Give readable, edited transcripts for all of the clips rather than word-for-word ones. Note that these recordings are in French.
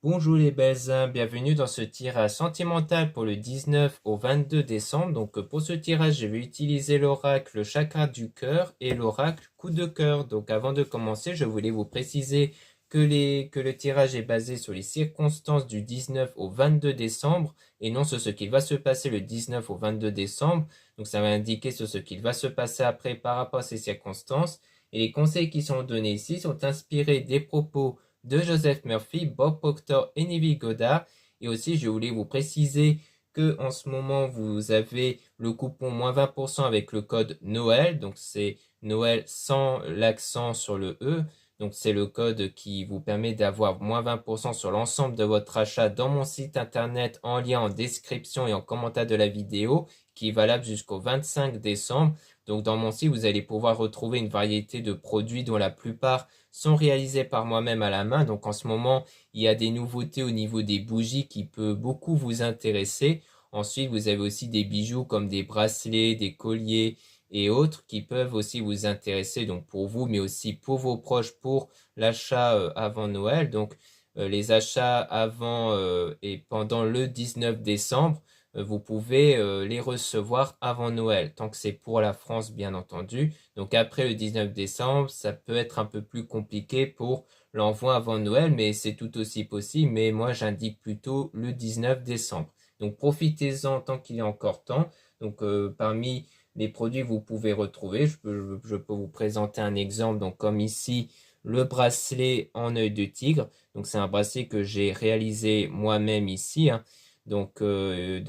Bonjour les belles âmes, bienvenue dans ce tirage sentimental pour le 19 au 22 décembre. Donc pour ce tirage, je vais utiliser l'oracle chakra du cœur et l'oracle coup de cœur. Donc avant de commencer, je voulais vous préciser que le tirage est basé sur les circonstances du 19 au 22 décembre et non sur ce qu'il va se passer le 19 au 22 décembre. Donc ça va indiquer sur ce qu'il va se passer après par rapport à ces circonstances. Et les conseils qui sont donnés ici sont inspirés des propos de Joseph Murphy, Bob Proctor et Neville Goddard. Et aussi, je voulais vous préciser que en ce moment, vous avez le coupon moins 20% avec le code Noël. Donc, c'est Noël sans l'accent sur le E. Donc, c'est le code qui vous permet d'avoir moins 20% sur l'ensemble de votre achat dans mon site internet en lien en description et en commentaire de la vidéo qui est valable jusqu'au 25 décembre. Donc, dans mon site, vous allez pouvoir retrouver une variété de produits dont la plupart sont réalisés par moi-même à la main. Donc en ce moment, il y a des nouveautés au niveau des bougies qui peut beaucoup vous intéresser. Ensuite, vous avez aussi des bijoux comme des bracelets, des colliers et autres qui peuvent aussi vous intéresser, donc pour vous, mais aussi pour vos proches, pour l'achat avant Noël. Donc les achats avant et pendant le 19 décembre, vous pouvez les recevoir avant Noël, tant que c'est pour la France, bien entendu. Donc après le 19 décembre, ça peut être un peu plus compliqué pour l'envoi avant Noël, mais c'est tout aussi possible. Mais moi, j'indique plutôt le 19 décembre. Donc profitez-en tant qu'il est encore temps. Donc parmi les produits que vous pouvez retrouver, je peux vous présenter un exemple. Donc comme ici, le bracelet en œil de tigre. Donc c'est un bracelet que j'ai réalisé moi-même ici, hein. Donc, que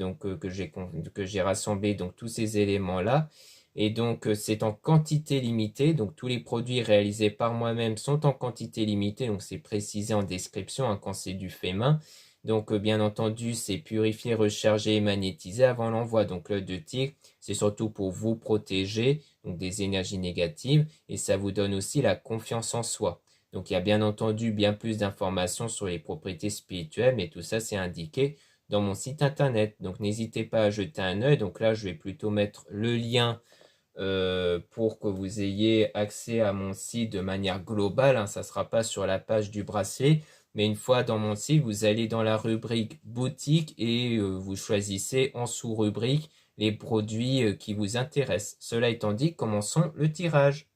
j'ai rassemblé donc tous ces éléments-là. Et donc, c'est en quantité limitée. Donc, tous les produits réalisés par moi-même sont en quantité limitée. Donc, c'est précisé en description hein, quand c'est du fait main. Donc, bien entendu, c'est purifié, rechargé et magnétisé avant l'envoi. Donc, l'œil de tigre, c'est surtout pour vous protéger donc, des énergies négatives. Et ça vous donne aussi la confiance en soi. Donc, il y a bien entendu bien plus d'informations sur les propriétés spirituelles, mais tout ça, c'est indiqué dans mon site internet. Donc n'hésitez pas à jeter un œil. Donc là, je vais plutôt mettre le lien pour que vous ayez accès à mon site de manière globale, hein. Ça ne sera pas sur la page du bracelet. Mais une fois dans mon site, vous allez dans la rubrique boutique et vous choisissez en sous-rubrique les produits qui vous intéressent. Cela étant dit, commençons le tirage.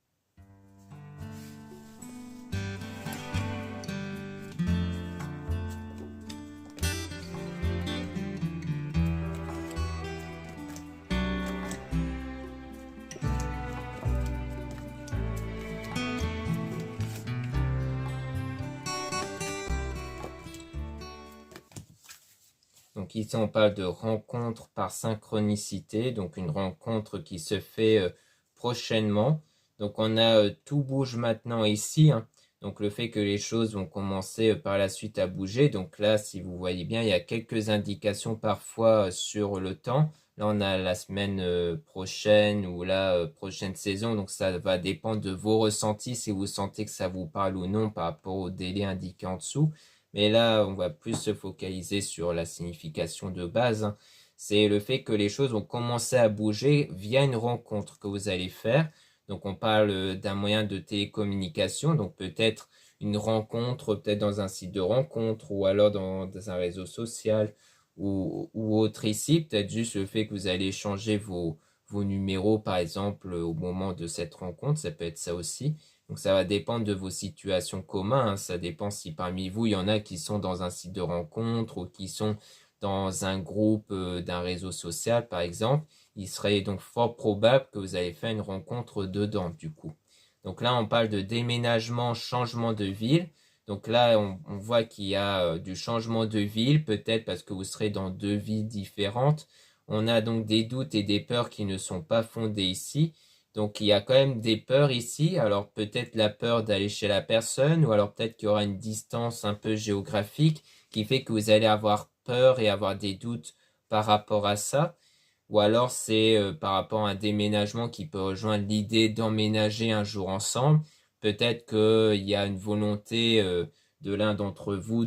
Donc ici, on parle de rencontre par synchronicité, donc une rencontre qui se fait prochainement. Donc on a tout bouge maintenant ici, hein. Donc le fait que les choses vont commencer par la suite à bouger. Donc là, si vous voyez bien, il y a quelques indications parfois sur le temps. Là, on a la semaine prochaine ou la prochaine saison. Donc ça va dépendre de vos ressentis, si vous sentez que ça vous parle ou non par rapport au délai indiqué en dessous. Mais là, on va plus se focaliser sur la signification de base, hein. C'est le fait que les choses vont commencer à bouger via une rencontre que vous allez faire. Donc, on parle d'un moyen de télécommunication, donc peut-être une rencontre, peut-être dans un site de rencontre ou alors dans un réseau social ou autre ici. Peut-être juste le fait que vous allez échanger vos numéros, par exemple, au moment de cette rencontre. Ça peut être ça aussi. Donc ça va dépendre de vos situations communes, hein. Ça dépend si parmi vous, il y en a qui sont dans un site de rencontre ou qui sont dans un groupe d'un réseau social, par exemple. Il serait donc fort probable que vous avez fait une rencontre dedans, du coup. Donc là, on parle de déménagement, changement de ville. Donc là, on voit qu'il y a du changement de ville, peut-être parce que vous serez dans deux villes différentes. On a donc des doutes et des peurs qui ne sont pas fondés ici. Donc il y a quand même des peurs ici. Alors peut-être la peur d'aller chez la personne, ou alors peut-être qu'il y aura une distance un peu géographique qui fait que vous allez avoir peur et avoir des doutes par rapport à ça. Ou alors c'est par rapport à un déménagement qui peut rejoindre l'idée d'emménager un jour ensemble. Peut-être qu'il y a une volonté de l'un d'entre vous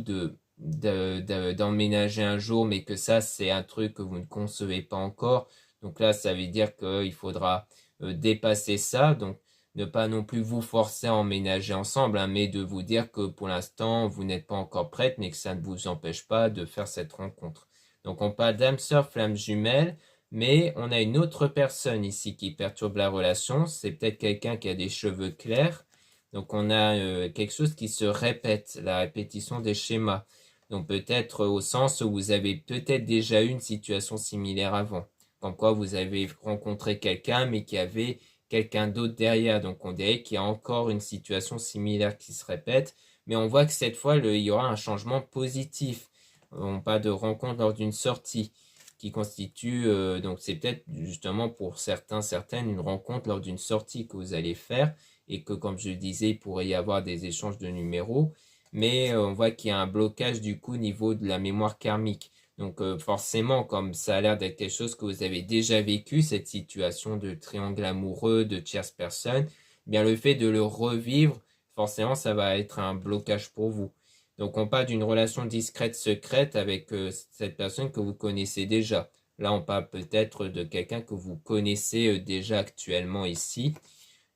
d'emménager un jour, mais que ça c'est un truc que vous ne concevez pas encore. Donc là, ça veut dire qu'il faudra dépasser ça. Donc ne pas non plus vous forcer à emménager ensemble, hein, mais de vous dire que pour l'instant, vous n'êtes pas encore prête, mais que ça ne vous empêche pas de faire cette rencontre. Donc on parle d'âme sœur, flamme jumelle, mais on a une autre personne ici qui perturbe la relation. C'est peut-être quelqu'un qui a des cheveux clairs. Donc on a quelque chose qui se répète, la répétition des schémas. Donc peut-être au sens où vous avez peut-être déjà eu une situation similaire avant. Comme quoi vous avez rencontré quelqu'un, mais qui avait quelqu'un d'autre derrière. Donc on dirait qu'il y a encore une situation similaire qui se répète. Mais on voit que cette fois, il y aura un changement positif. On parle de rencontre lors d'une sortie qui constitue, donc c'est peut-être justement pour certains, certaines, une rencontre lors d'une sortie que vous allez faire et que, comme je le disais, il pourrait y avoir des échanges de numéros. Mais on voit qu'il y a un blocage du coup au niveau de la mémoire karmique. Donc forcément, comme ça a l'air d'être quelque chose que vous avez déjà vécu, cette situation de triangle amoureux, de tierce personne, eh bien le fait de le revivre, forcément, ça va être un blocage pour vous. Donc on parle d'une relation discrète, secrète avec cette personne que vous connaissez déjà. Là, on parle peut-être de quelqu'un que vous connaissez déjà actuellement ici.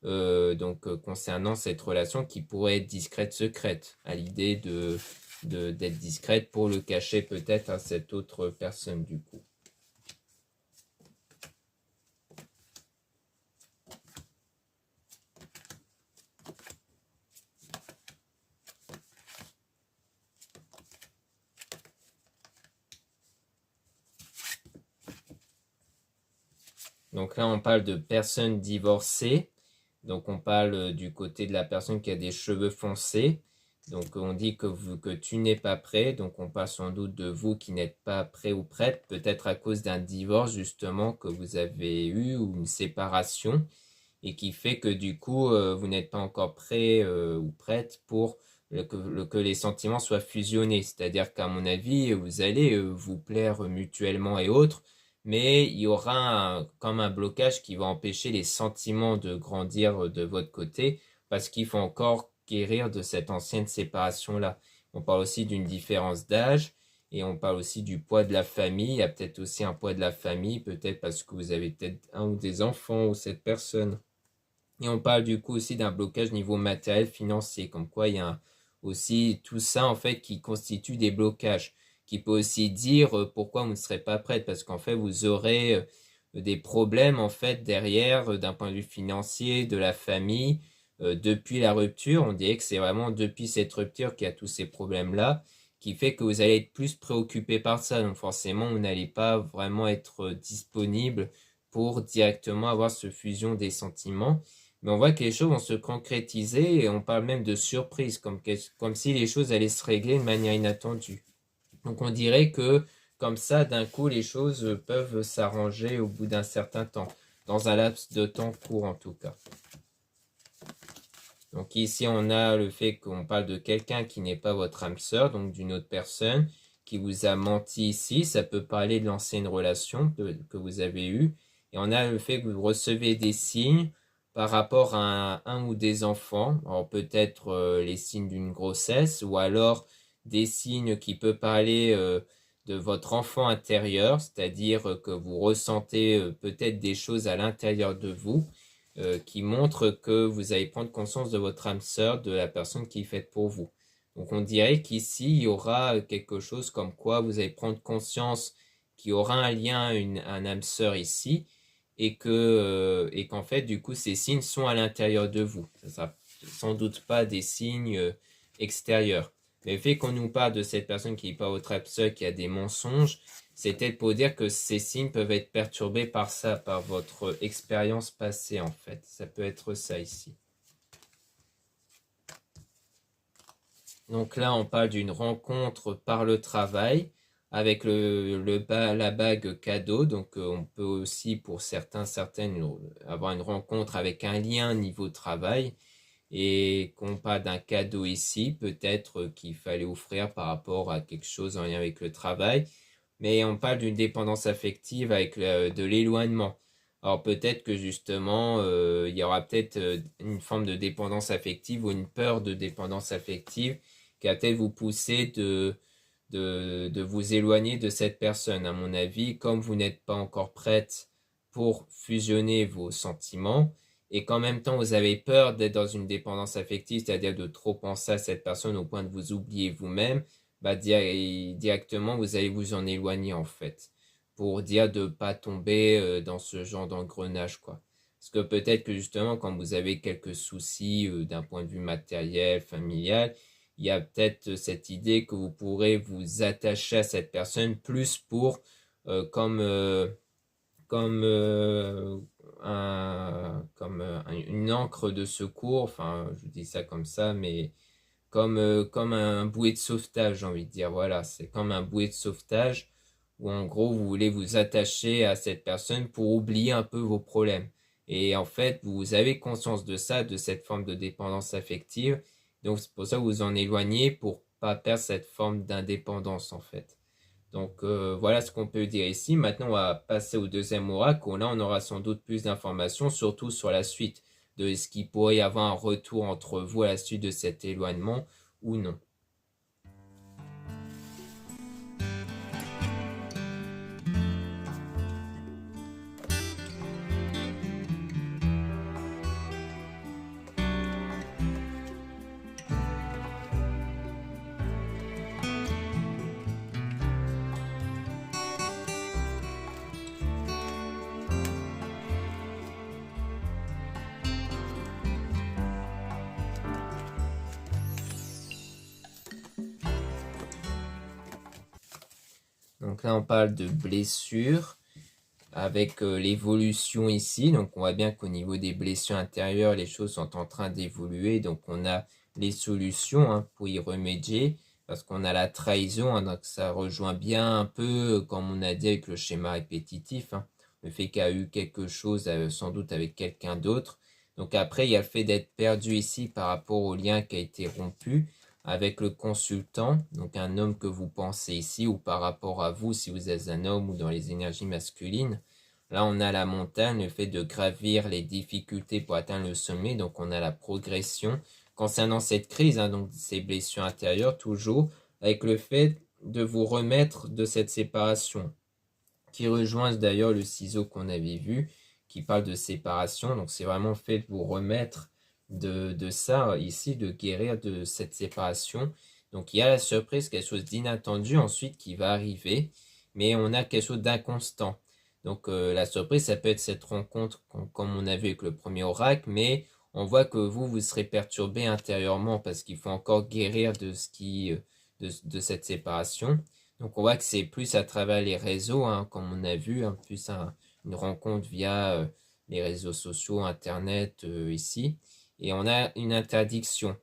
Concernant cette relation qui pourrait être discrète, secrète, à l'idée d'être discrète pour le cacher peut-être à cette autre personne du coup. Donc là, on parle de personnes divorcées. Donc on parle du côté de la personne qui a des cheveux foncés. Donc on dit que tu n'es pas prêt. Donc on parle sans doute de vous qui n'êtes pas prêt ou prête. Peut-être à cause d'un divorce justement que vous avez eu ou une séparation. Et qui fait que du coup vous n'êtes pas encore prêt ou prête pour que les sentiments soient fusionnés. C'est-à-dire qu'à mon avis, vous allez vous plaire mutuellement et autres, mais il y aura comme un blocage qui va empêcher les sentiments de grandir de votre côté, parce qu'il faut encore guérir de cette ancienne séparation-là. On parle aussi d'une différence d'âge, et on parle aussi du poids de la famille. Il y a peut-être aussi un poids de la famille, peut-être parce que vous avez peut-être un ou des enfants ou cette personne. Et on parle du coup aussi d'un blocage niveau matériel financier, comme quoi il y a aussi tout ça en fait qui constitue des blocages, qui peut aussi dire pourquoi vous ne serez pas prête, parce qu'en fait vous aurez des problèmes en fait derrière d'un point de vue financier, de la famille, depuis la rupture. On dirait que c'est vraiment depuis cette rupture qu'il y a tous ces problèmes-là, qui fait que vous allez être plus préoccupé par ça. Donc forcément, vous n'allez pas vraiment être disponible pour directement avoir ce fusion des sentiments. Mais on voit que les choses vont se concrétiser et on parle même de surprise, comme si les choses allaient se régler de manière inattendue. Donc on dirait que comme ça, d'un coup, les choses peuvent s'arranger au bout d'un certain temps, dans un laps de temps court en tout cas. Donc ici, on a le fait qu'on parle de quelqu'un qui n'est pas votre âme sœur, donc d'une autre personne qui vous a menti ici. Ça peut parler de l'ancienne relation que vous avez eue. Et on a le fait que vous recevez des signes par rapport à un ou des enfants. Alors peut-être les signes d'une grossesse ou alors des signes qui peuvent parler de votre enfant intérieur, c'est-à-dire que vous ressentez peut-être des choses à l'intérieur de vous qui montrent que vous allez prendre conscience de votre âme sœur, de la personne qui est faite pour vous. Donc on dirait qu'ici, il y aura quelque chose comme quoi vous allez prendre conscience qu'il y aura un lien, un âme sœur ici, et qu'en fait, du coup, ces signes sont à l'intérieur de vous. Ça sera sans doute pas des signes extérieurs. Mais le fait qu'on nous parle de cette personne qui n'est pas votre âme sœur, qui a des mensonges, c'est peut-être pour dire que ces signes peuvent être perturbés par ça, par votre expérience passée en fait. Ça peut être ça ici. Donc là, on parle d'une rencontre par le travail avec la bague cadeau. Donc on peut aussi, pour certaines, avoir une rencontre avec un lien niveau travail. Et qu'on parle d'un cadeau ici, peut-être qu'il fallait offrir par rapport à quelque chose en lien avec le travail. Mais on parle d'une dépendance affective avec de l'éloignement. Alors peut-être que justement, il y aura peut-être une forme de dépendance affective ou une peur de dépendance affective qui va peut-être vous pousser de vous éloigner de cette personne. À mon avis, comme vous n'êtes pas encore prête pour fusionner vos sentiments, et qu'en même temps vous avez peur d'être dans une dépendance affective, c'est-à-dire de trop penser à cette personne au point de vous oublier vous-même, bah directement vous allez vous en éloigner en fait, pour dire de pas tomber dans ce genre d'engrenage quoi. Parce que peut-être que justement quand vous avez quelques soucis d'un point de vue matériel, familial, il y a peut-être cette idée que vous pourrez vous attacher à cette personne plus pour comme comme une encre de secours, enfin je dis ça comme ça, mais comme un bouée de sauvetage, j'ai envie de dire, voilà, c'est comme un bouée de sauvetage où en gros vous voulez vous attacher à cette personne pour oublier un peu vos problèmes. Et en fait, vous avez conscience de ça, de cette forme de dépendance affective, donc c'est pour ça que vous en éloignez pour pas perdre cette forme d'indépendance en fait. Donc voilà ce qu'on peut dire ici. Maintenant, on va passer au deuxième oracle, où là, on aura sans doute plus d'informations, surtout sur la suite, de ce qu'il pourrait y avoir un retour entre vous à la suite de cet éloignement ou non. Donc là, on parle de blessures avec l'évolution ici. Donc on voit bien qu'au niveau des blessures intérieures, les choses sont en train d'évoluer. Donc on a les solutions hein, pour y remédier. Parce qu'on a la trahison, hein, donc ça rejoint bien un peu, comme on a dit avec le schéma répétitif, hein, le fait qu'il y a eu quelque chose sans doute avec quelqu'un d'autre. Donc après, il y a le fait d'être perdu ici par rapport au lien qui a été rompu avec le consultant, donc un homme que vous pensez ici, ou par rapport à vous, si vous êtes un homme ou dans les énergies masculines. Là, on a la montagne, le fait de gravir les difficultés pour atteindre le sommet, donc on a la progression. Concernant cette crise, hein, donc ces blessures intérieures, toujours, avec le fait de vous remettre de cette séparation, qui rejoint d'ailleurs le ciseau qu'on avait vu, qui parle de séparation, donc c'est vraiment le fait de vous remettre de ça ici, de guérir de cette séparation. Donc il y a la surprise, quelque chose d'inattendu ensuite qui va arriver, mais on a quelque chose d'inconstant. Donc la surprise, ça peut être cette rencontre comme on a vu avec le premier oracle, mais on voit que vous serez perturbé intérieurement parce qu'il faut encore guérir de ce qui, de cette séparation. Donc on voit que c'est plus à travers les réseaux, hein, comme on a vu, hein, plus une rencontre via les réseaux sociaux, Internet ici. Et on a une interdiction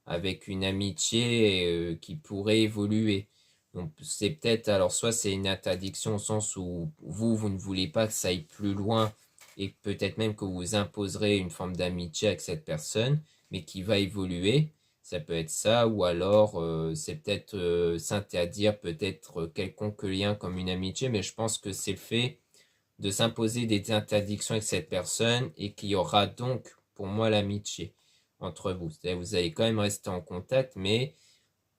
avec une amitié qui pourrait évoluer. Donc c'est peut-être, alors soit c'est une interdiction au sens où vous ne voulez pas que ça aille plus loin et peut-être même que vous imposerez une forme d'amitié avec cette personne, mais qui va évoluer. Ça peut être ça, ou alors c'est peut-être s'interdire peut-être quelconque lien comme une amitié, mais je pense que c'est le fait de s'imposer des interdictions avec cette personne et qu'il y aura donc pour moi l'amitié entre vous. C'est-à-dire vous allez quand même rester en contact, mais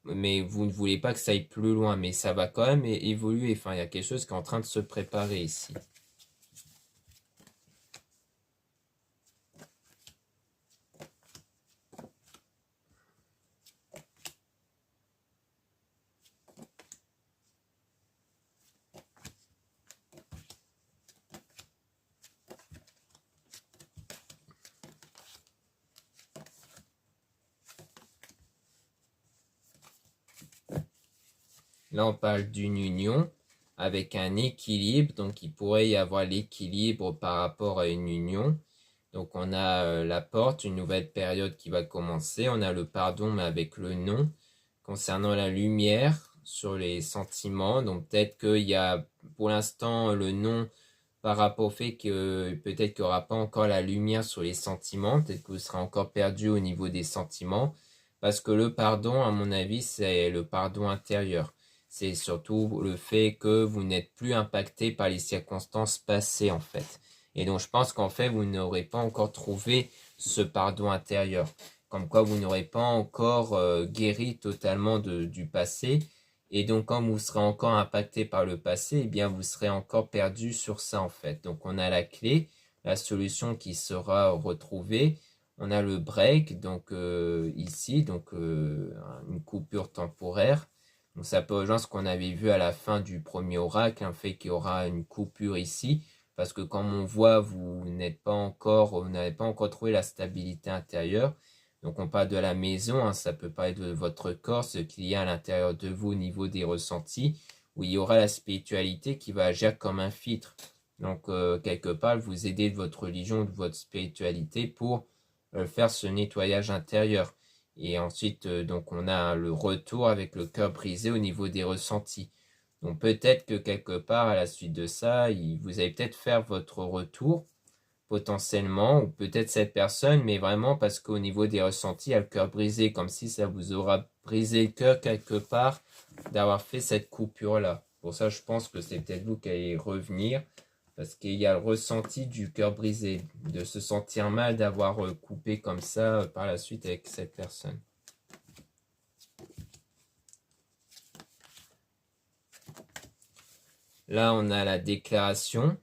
vous ne voulez pas que ça aille plus loin, mais ça va quand même évoluer. Enfin, il y a quelque chose qui est en train de se préparer ici. Là, on parle d'une union avec un équilibre, donc il pourrait y avoir l'équilibre par rapport à une union. Donc on a la porte, une nouvelle période qui va commencer. On a le pardon, mais avec le non. Concernant la lumière sur les sentiments, donc peut-être qu'il y a pour l'instant le non par rapport au fait que peut-être qu'il n'y aura pas encore la lumière sur les sentiments, peut-être que vous serez encore perdu au niveau des sentiments, parce que le pardon, à mon avis, c'est le pardon intérieur. C'est surtout le fait que vous n'êtes plus impacté par les circonstances passées, en fait. Et donc, je pense qu'en fait, vous n'aurez pas encore trouvé ce pardon intérieur. Comme quoi, vous n'aurez pas encore guéri totalement du passé. Et donc, quand vous serez encore impacté par le passé, eh bien, vous serez encore perdu sur ça, en fait. Donc, on a la clé. la solution qui sera retrouvée. On a le break, donc ici, donc une coupure temporaire. Donc ça peut rejoindre ce qu'on avait vu à la fin du premier oracle, un fait qu'il y aura une coupure ici, parce que comme on voit, vous n'avez pas encore trouvé la stabilité intérieure. Donc on parle de la maison, hein, ça peut parler de votre corps, ce qu'il y a à l'intérieur de vous au niveau des ressentis, où il y aura la spiritualité qui va agir comme un filtre. Donc quelque part, vous aider de votre religion, de votre spiritualité pour faire ce nettoyage intérieur. Et ensuite, donc on a le retour avec le cœur brisé au niveau des ressentis. Donc peut-être que quelque part, à la suite de ça, vous allez peut-être faire votre retour, potentiellement, ou peut-être cette personne, mais vraiment parce qu'au niveau des ressentis, il y a le cœur brisé, comme si ça vous aura brisé le cœur quelque part d'avoir fait cette coupure-là. Pour ça, je pense que c'est peut-être vous qui allez revenir, parce qu'il y a le ressenti du cœur brisé, de se sentir mal d'avoir coupé comme ça par la suite avec cette personne. Là, on a la déclaration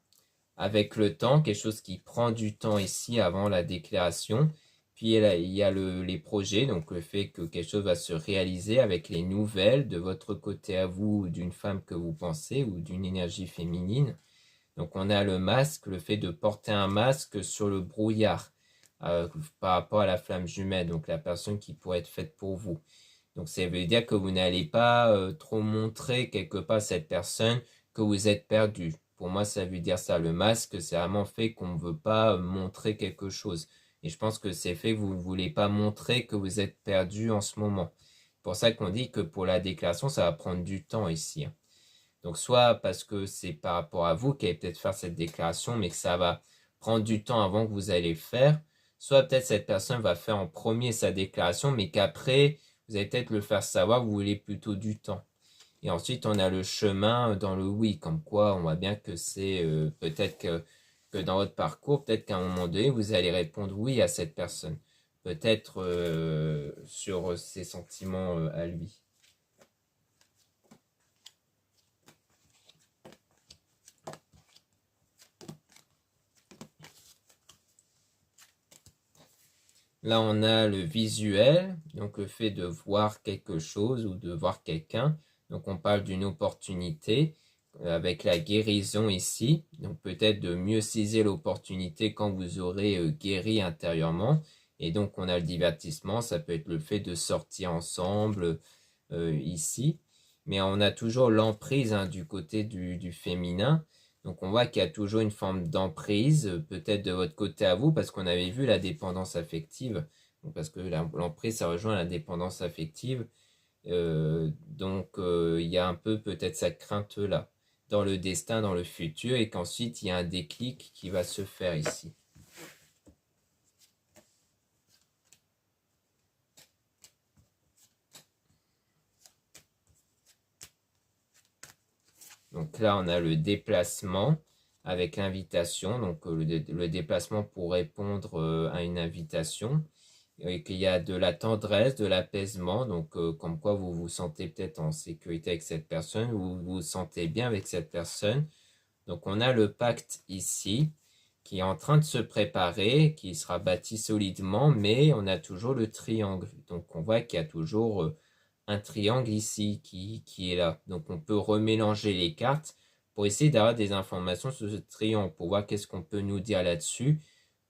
avec le temps, quelque chose qui prend du temps ici avant la déclaration. Puis il y a les projets, donc le fait que quelque chose va se réaliser avec les nouvelles de votre côté à vous, d'une femme que vous pensez ou d'une énergie féminine. Donc on a le masque, le fait de porter un masque sur le brouillard par rapport à la flamme jumelle, donc la personne qui pourrait être faite pour vous. Donc ça veut dire que vous n'allez pas trop montrer quelque part à cette personne que vous êtes perdu. Pour moi, ça veut dire ça. Le masque, c'est vraiment fait qu'on ne veut pas montrer quelque chose. Et je pense que c'est fait que vous ne voulez pas montrer que vous êtes perdu en ce moment. C'est pour ça qu'on dit que pour la déclaration, ça va prendre du temps ici. Donc soit parce que c'est par rapport à vous qui allez peut-être faire cette déclaration, mais que ça va prendre du temps avant que vous allez le faire. Soit peut-être cette personne va faire en premier sa déclaration, mais qu'après, vous allez peut-être le faire savoir que vous voulez plutôt du temps. Et ensuite, on a le chemin dans le oui, comme quoi on voit bien que c'est peut-être que dans votre parcours, peut-être qu'à un moment donné, vous allez répondre oui à cette personne. Peut-être sur ses sentiments à lui. Là, on a le visuel, donc le fait de voir quelque chose ou de voir quelqu'un. Donc, on parle d'une opportunité avec la guérison ici. Donc, peut-être de mieux saisir l'opportunité quand vous aurez guéri intérieurement. Et donc, on a le divertissement. Ça peut être le fait de sortir ensemble ici. Mais on a toujours l'emprise du côté du féminin. Donc on voit qu'il y a toujours une forme d'emprise, peut-être de votre côté à vous, parce qu'on avait vu la dépendance affective. Donc, parce que l'emprise, ça rejoint la dépendance affective. Donc il y a un peu peut-être cette crainte-là dans le destin, dans le futur, et qu'ensuite il y a un déclic qui va se faire ici. Donc là, on a le déplacement avec l'invitation. Donc le déplacement pour répondre à une invitation. Et qu'il y a de la tendresse, de l'apaisement. Donc comme quoi vous vous sentez peut-être en sécurité avec cette personne, ou vous vous sentez bien avec cette personne. Donc on a le pacte ici qui est en train de se préparer, qui sera bâti solidement, mais on a toujours le triangle. Donc on voit qu'il y a toujours un triangle ici qui est là. Donc on peut remélanger les cartes pour essayer d'avoir des informations sur ce triangle, pour voir qu'est-ce qu'on peut nous dire là-dessus,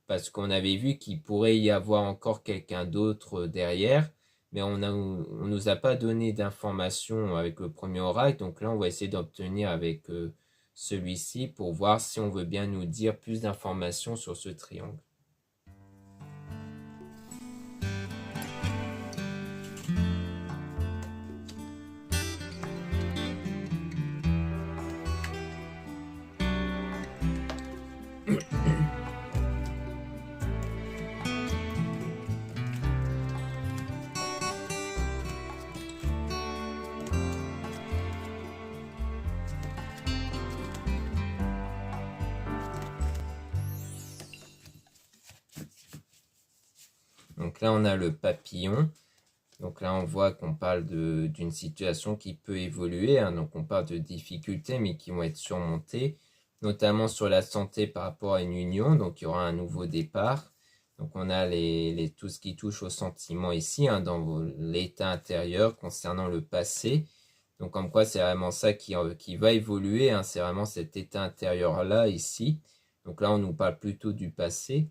parce qu'on avait vu qu'il pourrait y avoir encore quelqu'un d'autre derrière, mais on nous a pas donné d'informations avec le premier oracle, donc là on va essayer d'obtenir avec celui-ci pour voir si on veut bien nous dire plus d'informations sur ce triangle. Donc là, on a le papillon. Donc là, on voit qu'on parle d'une situation qui peut évoluer. Donc on parle de difficultés, mais qui vont être surmontées. notamment sur la santé par rapport à une union, donc il y aura un nouveau départ. Donc on a tout ce qui touche aux sentiments ici, hein, dans l'état intérieur concernant le passé. Donc comme quoi c'est vraiment ça qui va évoluer, hein, c'est vraiment cet état intérieur-là ici. Donc là on nous parle plutôt du passé.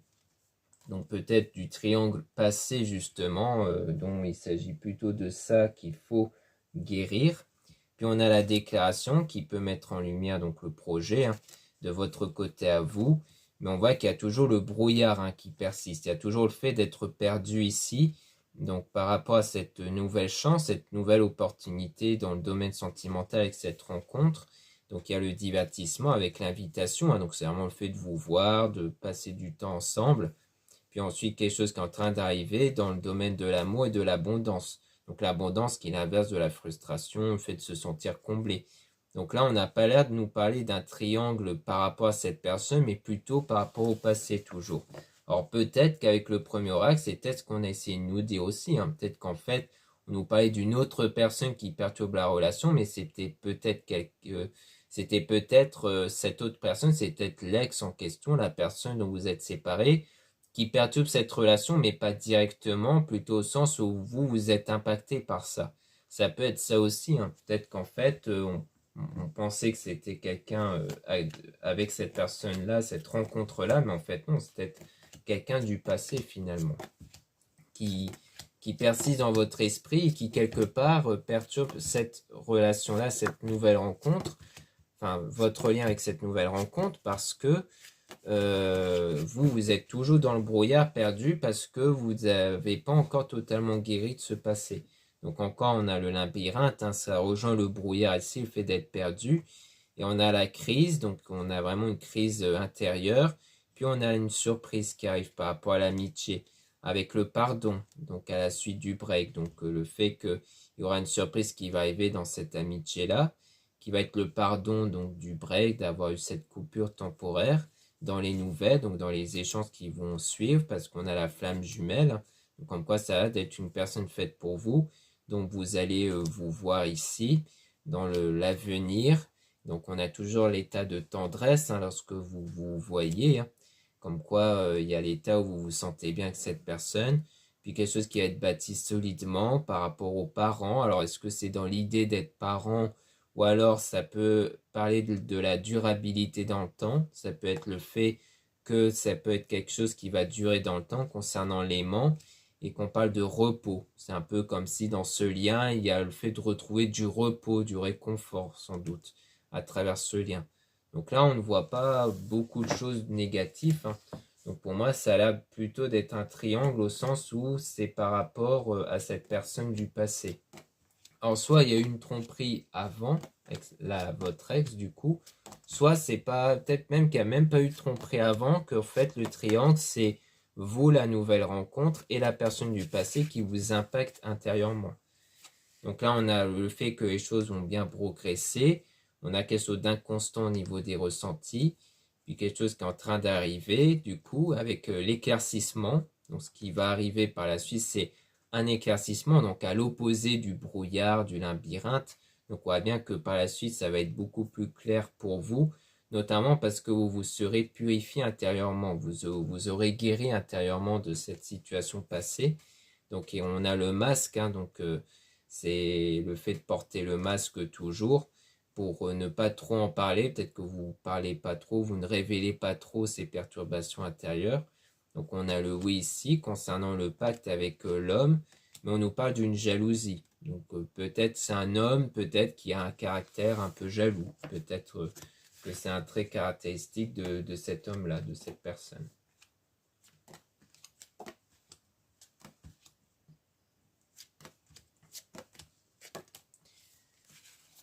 Donc peut-être du triangle passé justement, dont il s'agit plutôt de ça qu'il faut guérir. Puis on a la déclaration qui peut mettre en lumière donc le projet, hein, de votre côté à vous. Mais on voit qu'il y a toujours le brouillard, hein, qui persiste. Il y a toujours le fait d'être perdu ici. Donc par rapport à cette nouvelle chance, cette nouvelle opportunité dans le domaine sentimental avec cette rencontre. Donc il y a le divertissement avec l'invitation, hein, donc c'est vraiment le fait de vous voir, de passer du temps ensemble. Puis ensuite, quelque chose qui est en train d'arriver dans le domaine de l'amour et de l'abondance. Donc l'abondance qui est l'inverse de la frustration, le fait de se sentir comblé. Donc là, on n'a pas l'air de nous parler d'un triangle par rapport à cette personne, mais plutôt par rapport au passé toujours. Alors peut-être qu'avec le premier oracle, c'est peut-être ce qu'on a essayé de nous dire aussi, hein. Peut-être qu'en fait, on nous parlait d'une autre personne qui perturbe la relation, mais c'était peut-être cette autre personne, c'est peut-être l'ex en question, la personne dont vous êtes séparés, qui perturbe cette relation, mais pas directement, plutôt au sens où vous êtes impacté par ça. Ça peut être ça aussi, hein. Peut-être qu'en fait, on pensait que c'était quelqu'un avec cette personne-là, cette rencontre-là, mais en fait non, c'est peut-être quelqu'un du passé finalement, qui, qui persiste dans votre esprit et qui quelque part perturbe cette relation-là, cette nouvelle rencontre, enfin votre lien avec cette nouvelle rencontre, parce que vous êtes toujours dans le brouillard perdu parce que vous n'avez pas encore totalement guéri de ce passé. Donc encore, on a le labyrinthe, hein, ça rejoint le brouillard ici, le fait d'être perdu. Et on a la crise, donc on a vraiment une crise intérieure. Puis on a une surprise qui arrive par rapport à l'amitié, avec le pardon, donc à la suite du break. Donc le fait qu'il y aura une surprise qui va arriver dans cette amitié-là, qui va être le pardon donc du break, d'avoir eu cette coupure temporaire dans les nouvelles, donc dans les échanges qui vont suivre, parce qu'on a la flamme jumelle, donc comme quoi ça a d'être une personne faite pour vous, donc vous allez vous voir ici, dans l'avenir, donc on a toujours l'état de tendresse, hein, lorsque vous vous voyez, hein, comme quoi il y a l'état où vous vous sentez bien avec cette personne, puis quelque chose qui va être bâti solidement par rapport aux parents. Alors est-ce que c'est dans l'idée d'être parent, ou alors ça peut parler de la durabilité dans le temps, ça peut être le fait que ça peut être quelque chose qui va durer dans le temps concernant l'aimant, et qu'on parle de repos. C'est un peu comme si dans ce lien, il y a le fait de retrouver du repos, du réconfort sans doute, à travers ce lien. Donc là, on ne voit pas beaucoup de choses négatives, hein. Donc pour moi, ça a l'air plutôt d'être un triangle au sens où c'est par rapport à cette personne du passé. Alors soit il y a eu une tromperie avant, votre ex du coup, soit c'est pas, peut-être même qu'il n'y a même pas eu de tromperie avant, qu'en fait le triangle c'est vous la nouvelle rencontre et la personne du passé qui vous impacte intérieurement. Donc là on a le fait que les choses vont bien progresser, on a quelque chose d'inconstant au niveau des ressentis, puis quelque chose qui est en train d'arriver du coup avec l'éclaircissement. Donc ce qui va arriver par la suite c'est un éclaircissement, donc à l'opposé du brouillard, du labyrinthe. Donc on voit bien que par la suite, ça va être beaucoup plus clair pour vous, notamment parce que vous vous serez purifié intérieurement, vous aurez guéri intérieurement de cette situation passée. Donc et on a le masque, hein, donc c'est le fait de porter le masque toujours pour ne pas trop en parler. Peut-être que vous ne parlez pas trop, vous ne révélez pas trop ces perturbations intérieures. Donc on a le oui ici concernant le pacte avec l'homme, mais on nous parle d'une jalousie. Donc peut-être c'est un homme, peut-être qui a un caractère un peu jaloux. Peut-être que c'est un trait caractéristique de cet homme-là, de cette personne.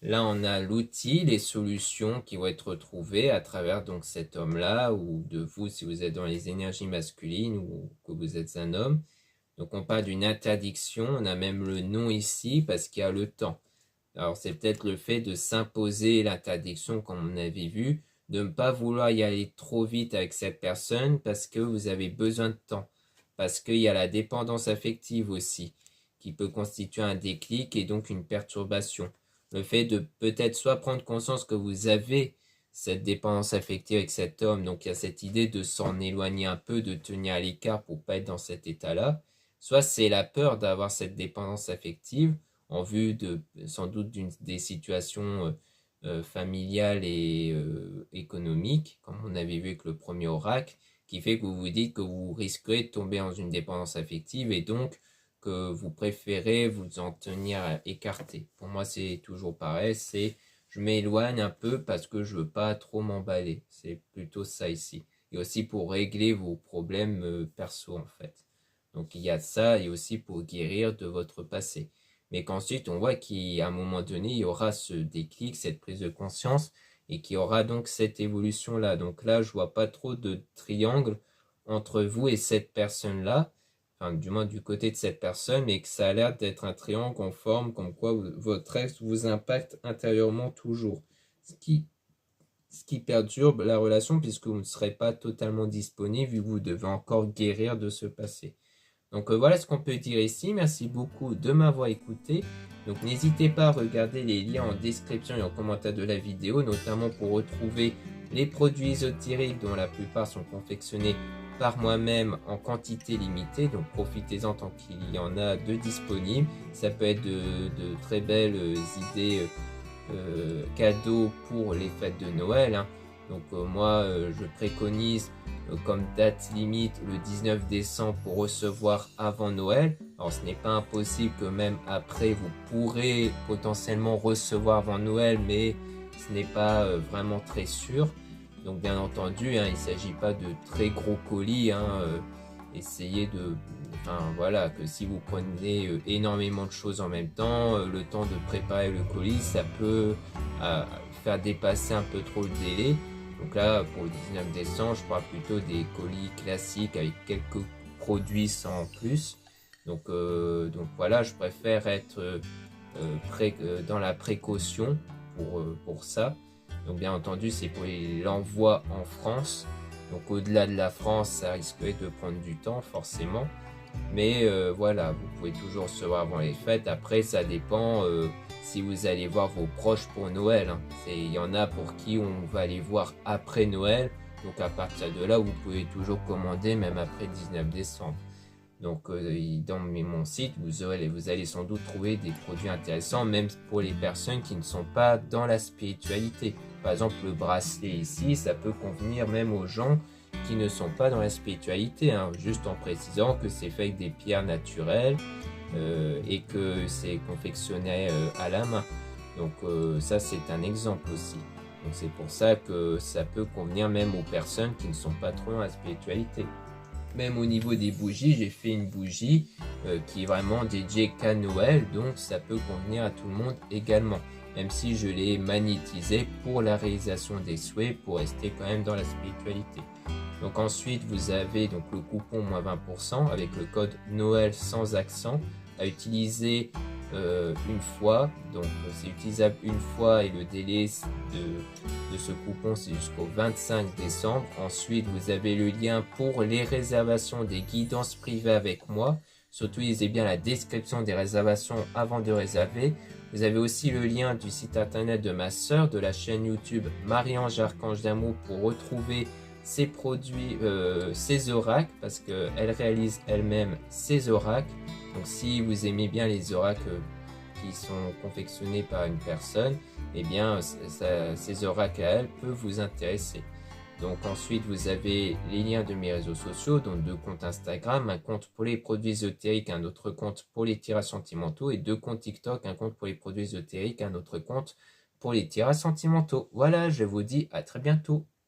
Là, on a l'outil, les solutions qui vont être retrouvées à travers donc cet homme-là, ou de vous si vous êtes dans les énergies masculines ou que vous êtes un homme. Donc on parle d'une interdiction, on a même le nom ici parce qu'il y a le temps. Alors c'est peut-être le fait de s'imposer l'interdiction comme on avait vu, de ne pas vouloir y aller trop vite avec cette personne parce que vous avez besoin de temps. Parce qu'il y a la dépendance affective aussi, qui peut constituer un déclic et donc une perturbation. Le fait de peut-être soit prendre conscience que vous avez cette dépendance affective avec cet homme, donc il y a cette idée de s'en éloigner un peu, de tenir à l'écart pour pas être dans cet état-là. Soit c'est la peur d'avoir cette dépendance affective en vue de sans doute des situations familiales et économiques, comme on avait vu avec le premier oracle, qui fait que vous vous dites que vous risquerez de tomber dans une dépendance affective et donc que vous préférez vous en tenir écarté. Pour moi, c'est toujours pareil, c'est je m'éloigne un peu parce que je veux pas trop m'emballer. C'est plutôt ça ici. Et aussi pour régler vos problèmes perso en fait. Donc il y a ça et aussi pour guérir de votre passé. Mais qu'ensuite on voit qu'à un moment donné, il y aura ce déclic, cette prise de conscience et qu'il y aura donc cette évolution-là. Donc là, je vois pas trop de triangle entre vous et cette personne-là, enfin du moins du côté de cette personne, mais que ça a l'air d'être un triangle en forme, comme quoi votre ex vous impacte intérieurement toujours. Ce qui perturbe la relation puisque vous ne serez pas totalement disponible vu que vous devez encore guérir de ce passé. Donc voilà ce qu'on peut dire ici. Merci beaucoup de m'avoir écouté. Donc n'hésitez pas à regarder les liens en description et en commentaire de la vidéo, notamment pour retrouver les produits ésotériques dont la plupart sont confectionnés par moi-même en quantité limitée. Donc profitez-en tant qu'il y en a de disponibles. Ça peut être de très belles idées cadeaux pour les fêtes de Noël. Hein. Donc moi je préconise comme date limite le 19 décembre pour recevoir avant Noël. Alors ce n'est pas impossible que même après vous pourrez potentiellement recevoir avant Noël, mais ce n'est pas vraiment très sûr. Donc bien entendu, hein, il ne s'agit pas de très gros colis. Hein, essayez de... Enfin voilà, que si vous prenez énormément de choses en même temps, le temps de préparer le colis, ça peut faire dépasser un peu trop le délai. Donc là, pour le 19 décembre, je parle plutôt des colis classiques avec quelques produits sans plus. Donc voilà, je préfère être dans la précaution pour ça. Donc bien entendu, c'est pour l'envoi en France. Donc au-delà de la France, ça risquerait de prendre du temps forcément. Mais voilà, vous pouvez toujours recevoir avant les fêtes. Après, ça dépend si vous allez voir vos proches pour Noël. Hein. Il y en a pour qui on va aller voir après Noël. Donc à partir de là, vous pouvez toujours commander même après 19 décembre. Donc dans mon site, vous allez sans doute trouver des produits intéressants, même pour les personnes qui ne sont pas dans la spiritualité. Par exemple, le bracelet ici, ça peut convenir même aux gens qui ne sont pas dans la spiritualité, hein, juste en précisant que c'est fait avec des pierres naturelles et que c'est confectionné à la main. Donc ça, c'est un exemple aussi. Donc c'est pour ça que ça peut convenir même aux personnes qui ne sont pas trop dans la spiritualité. Même au niveau des bougies, j'ai fait une bougie qui est vraiment dédiée qu'à Noël, donc ça peut convenir à tout le monde également. Même si je l'ai magnétisé pour la réalisation des souhaits, pour rester quand même dans la spiritualité. Donc ensuite, vous avez donc le coupon moins 20% avec le code Noël sans accent à utiliser une fois. Donc c'est utilisable une fois et le délai de ce coupon c'est jusqu'au 25 décembre. Ensuite, vous avez le lien pour les réservations des guidances privées avec moi. Surtout, lisez bien la description des réservations avant de réserver. Vous avez aussi le lien du site internet de ma sœur, de la chaîne YouTube Marie-Ange Archange d'Amour pour retrouver ses produits, ses oracles, parce qu'elle réalise elle-même ses oracles. Donc si vous aimez bien les oracles qui sont confectionnés par une personne, eh bien ces oracles à elle peuvent vous intéresser. Donc ensuite vous avez les liens de mes réseaux sociaux, donc 2 comptes Instagram, un compte pour les produits ésotériques, un autre compte pour les tirages sentimentaux et 2 comptes TikTok, un compte pour les produits ésotériques, un autre compte pour les tirages sentimentaux. Voilà, je vous dis à très bientôt.